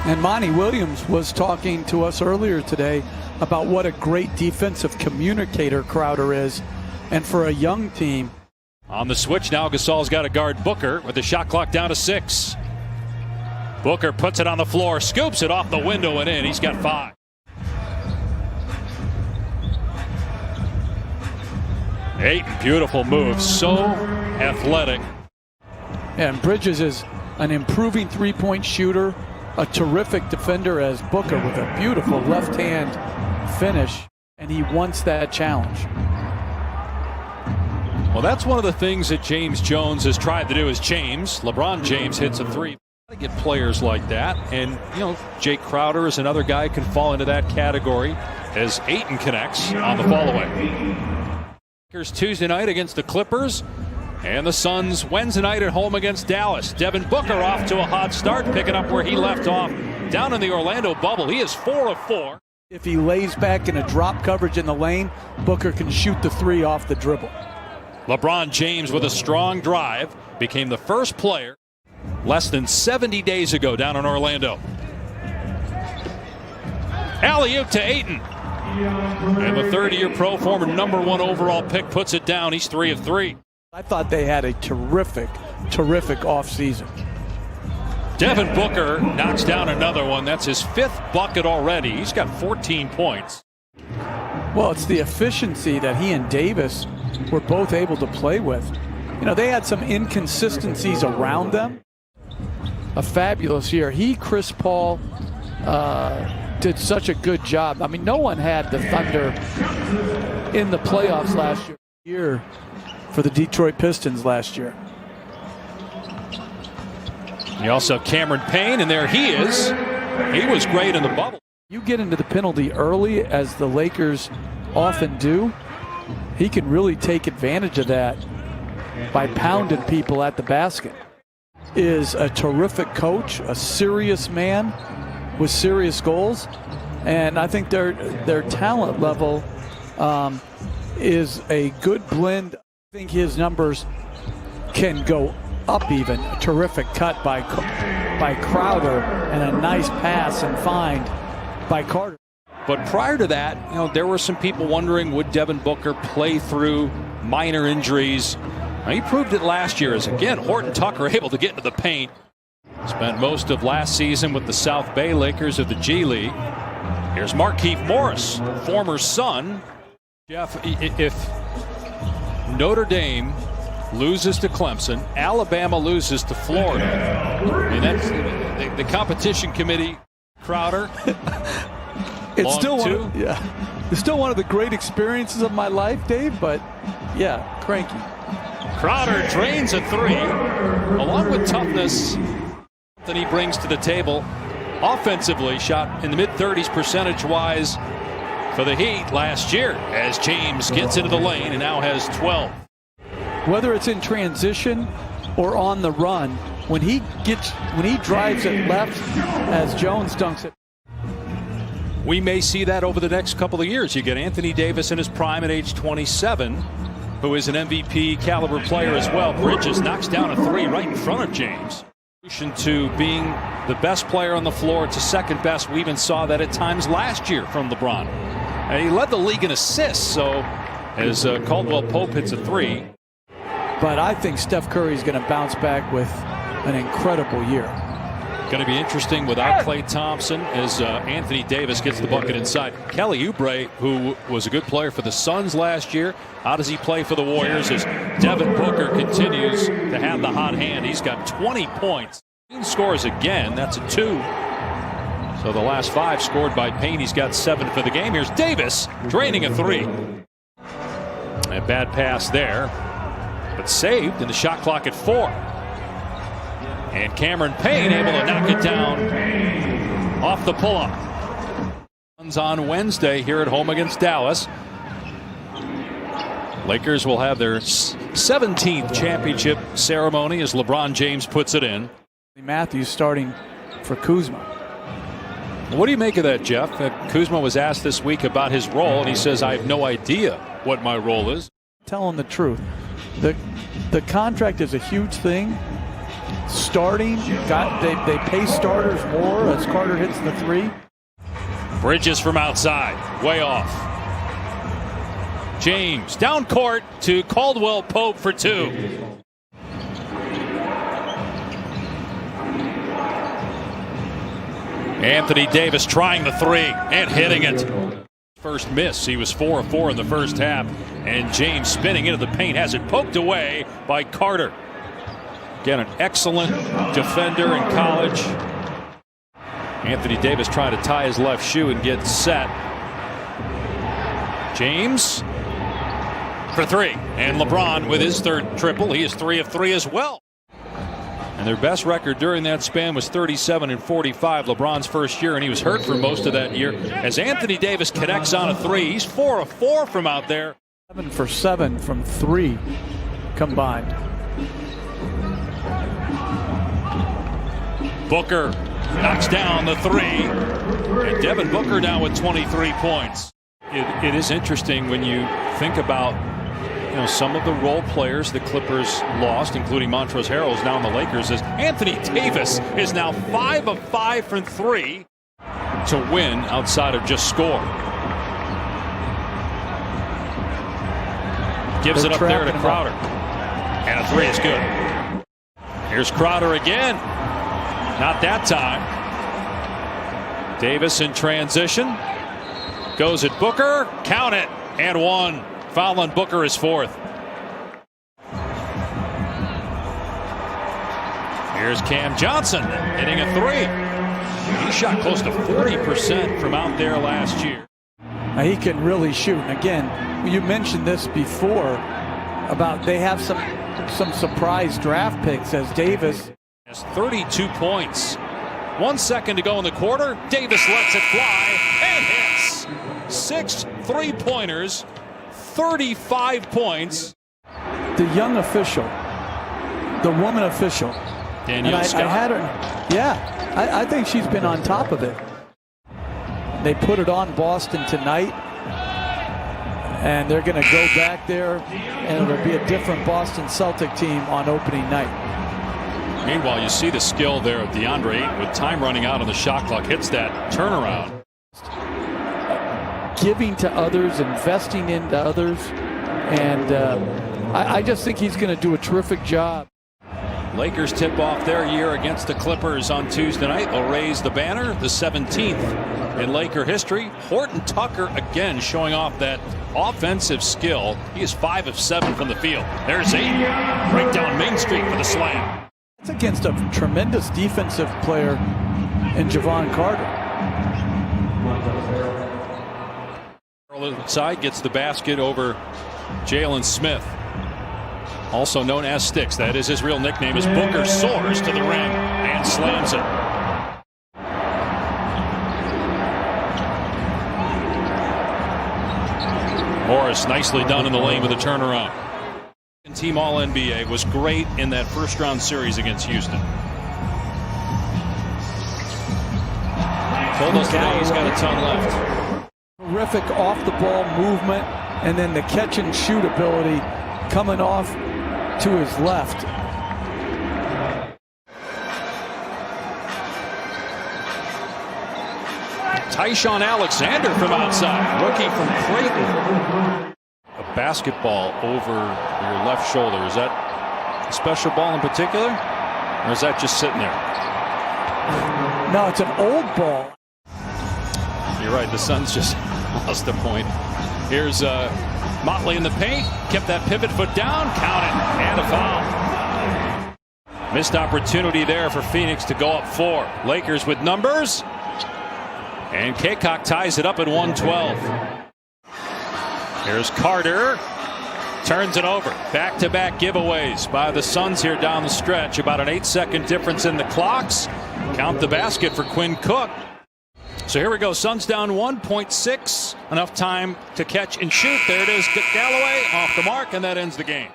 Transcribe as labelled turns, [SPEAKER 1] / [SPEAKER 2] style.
[SPEAKER 1] And Monty Williams was talking to us earlier today about what a great defensive communicator Crowder is. And for a young team.
[SPEAKER 2] On the switch now, Gasol's got to guard Booker with the shot clock down to 6. Booker puts it on the floor, scoops it off the window and in. He's got 5. Ayton, beautiful move, so athletic.
[SPEAKER 1] And Bridges is an improving three-point shooter, a terrific defender as Booker with a beautiful left-hand finish, and he wants that challenge.
[SPEAKER 2] Well, that's one of the things that James Jones has tried to do as LeBron James hits a 3. To get players like that, and Jake Crowder is another guy who can fall into that category as Ayton connects on the fall-away. Lakers Tuesday night against the Clippers, and the Suns Wednesday night at home against Dallas. Devin Booker off to a hot start, picking up where he left off down in the Orlando bubble. He is 4 of 4.
[SPEAKER 1] If he lays back in a drop coverage in the lane, Booker can shoot the 3 off the dribble.
[SPEAKER 2] LeBron James with a strong drive became the first player less than 70 days ago down in Orlando. Alley-oop to Ayton. And the third-year pro, former #1 overall pick, puts it down. He's 3 of 3.
[SPEAKER 1] I thought they had a terrific offseason.
[SPEAKER 2] Devin Booker knocks down another one. That's his 5th bucket already. He's got 14 points.
[SPEAKER 1] Well, it's the efficiency that he and Davis were both able to play with. They had some inconsistencies around them. A fabulous year. Chris Paul did such a good job. I mean, no one had the Thunder in the playoffs last year for the Detroit Pistons last year.
[SPEAKER 2] You also have Cameron Payne, and there he is. He was great in the bubble.
[SPEAKER 1] You get into the penalty early, as the Lakers often do, he can really take advantage of that by pounding people at the basket. Is a terrific coach, a serious man with serious goals, and I think their talent level is a good blend. I think his numbers can go up even. A terrific cut by Crowder and a nice pass and find by Carter.
[SPEAKER 2] But prior to that, there were some people wondering, would Devin Booker play through minor injuries? Now, he proved it last year as, again, Horton-Tucker able to get into the paint. Spent most of last season with the South Bay Lakers of the G League. Here's Markieff Morris, former Sun. Jeff, if Notre Dame loses to Clemson, Alabama loses to Florida, and that's the competition committee, Crowder.
[SPEAKER 1] It's still one of the great experiences of my life, Dave, but yeah, cranky.
[SPEAKER 2] Crowder drains a 3, along with toughness that he brings to the table. Offensively, shot in the mid-30s percentage-wise for the Heat last year, as James gets into the lane and now has 12.
[SPEAKER 1] Whether it's in transition or on the run, when he drives it left, as Jones dunks it.
[SPEAKER 2] We may see that over the next couple of years. You get Anthony Davis in his prime at age 27, who is an MVP caliber player as well. Bridges knocks down a 3 right in front of James. To being the best player on the floor to second best. We even saw that at times last year from LeBron. And he led the league in assists, so as Caldwell Pope hits a 3.
[SPEAKER 1] But I think Steph Curry is going to bounce back with an incredible year.
[SPEAKER 2] Going to be interesting without Klay Thompson as Anthony Davis gets the bucket inside. Kelly Oubre, who was a good player for the Suns last year, how does he play for the Warriors as Devin Booker continues to have the hot hand? He's got 20 points. He scores again. That's a 2. So the last 5 scored by Payne. He's got 7 for the game. Here's Davis draining a 3. A bad pass there, but saved, and the shot clock at 4. And Cameron Payne able to knock it down off the pull-up. On Wednesday here at home against Dallas. Lakers will have their 17th championship ceremony as LeBron James puts it in.
[SPEAKER 1] Matthews starting for Kuzma.
[SPEAKER 2] What do you make of that, Jeff? Kuzma was asked this week about his role, and he says, I have no idea what my role is.
[SPEAKER 1] Tell him the truth. The contract is a huge thing. starting. They pay starters more as Carter hits the three.
[SPEAKER 2] Bridges from outside, way off. James down court to Caldwell Pope for two. Anthony Davis trying the three and hitting it. First miss, he was 4 of 4 in the first half, and James spinning into the paint has it poked away by Carter. Again, an excellent defender in college. Anthony Davis trying to tie his left shoe and get set. James for three, and LeBron with his third triple. He is 3 of 3 as well. And their best record during that span was 37 and 45, LeBron's first year, and he was hurt for most of that year. As Anthony Davis connects on a three, he's 4 of 4 from out there.
[SPEAKER 1] 7 for 7 from 3 combined.
[SPEAKER 2] Booker knocks down the three, and Devin Booker now with 23 points. It is interesting when you think about some of the role players the Clippers lost, including Montrezl Harrell, is now in the Lakers, as Anthony Davis is now 5 of 5 from 3 to win outside of just score. Gives it up there to Crowder, and a three is good. Here's Crowder again. Not that time. Davis in transition. Goes at Booker. Count it. And one. Foul on Booker is 4th. Here's Cam Johnson hitting a three. He shot close to 40% from out there last year.
[SPEAKER 1] Now he can really shoot. And again, you mentioned this before about they have some surprise draft picks as Davis
[SPEAKER 2] has 32 points. 1 second to go in the quarter. Davis lets it fly and hits 6 3-pointers. 35 points.
[SPEAKER 1] The young official, the woman official,
[SPEAKER 2] Danielle Scott.
[SPEAKER 1] I had her. Yeah, I think she's been on top of it. They put it on Boston tonight, and they're going to go back there, and it'll be a different Boston Celtic team on opening night.
[SPEAKER 2] Meanwhile, you see the skill there of DeAndre Ayton with time running out on the shot clock. Hits that turnaround.
[SPEAKER 1] Giving to others, investing into others, and I just think he's going to do a terrific job.
[SPEAKER 2] Lakers tip off their year against the Clippers on Tuesday night. They'll raise the banner, the 17th in Laker history. Horton-Tucker again showing off that offensive skill. He is 5 of 7 from the field. There's 8. Right down Main Street for the slam.
[SPEAKER 1] It's against a tremendous defensive player in Javon Carter.
[SPEAKER 2] Side gets the basket over Jalen Smith, also known as Sticks. That is his real nickname. As Booker soars to the rim and slams it. Morris nicely done in the lane with a turnaround. Team All-NBA was great in that first round series against Houston. Told us today he's got a ton left.
[SPEAKER 1] Terrific off-the-ball movement, and then the catch-and-shoot ability coming off to his left.
[SPEAKER 2] Tyshawn Alexander from outside, rookie from Creighton. A basketball over your left shoulder. Is that a special ball in particular, or is that just sitting there?
[SPEAKER 1] No, it's an old ball.
[SPEAKER 2] You're right, the Suns just lost a point. Here's Motley in the paint, kept that pivot foot down, count it, and a foul. Missed opportunity there for Phoenix to go up 4. Lakers with numbers, and Kaycock ties it up at 112. Here's Carter, turns it over. Back-to-back giveaways by the Suns here down the stretch. About an 8-second difference in the clocks. Count the basket for Quinn Cook. So here we go. Suns down 1.6. Enough time to catch and shoot. There it is. Galloway off the mark, and that ends the game.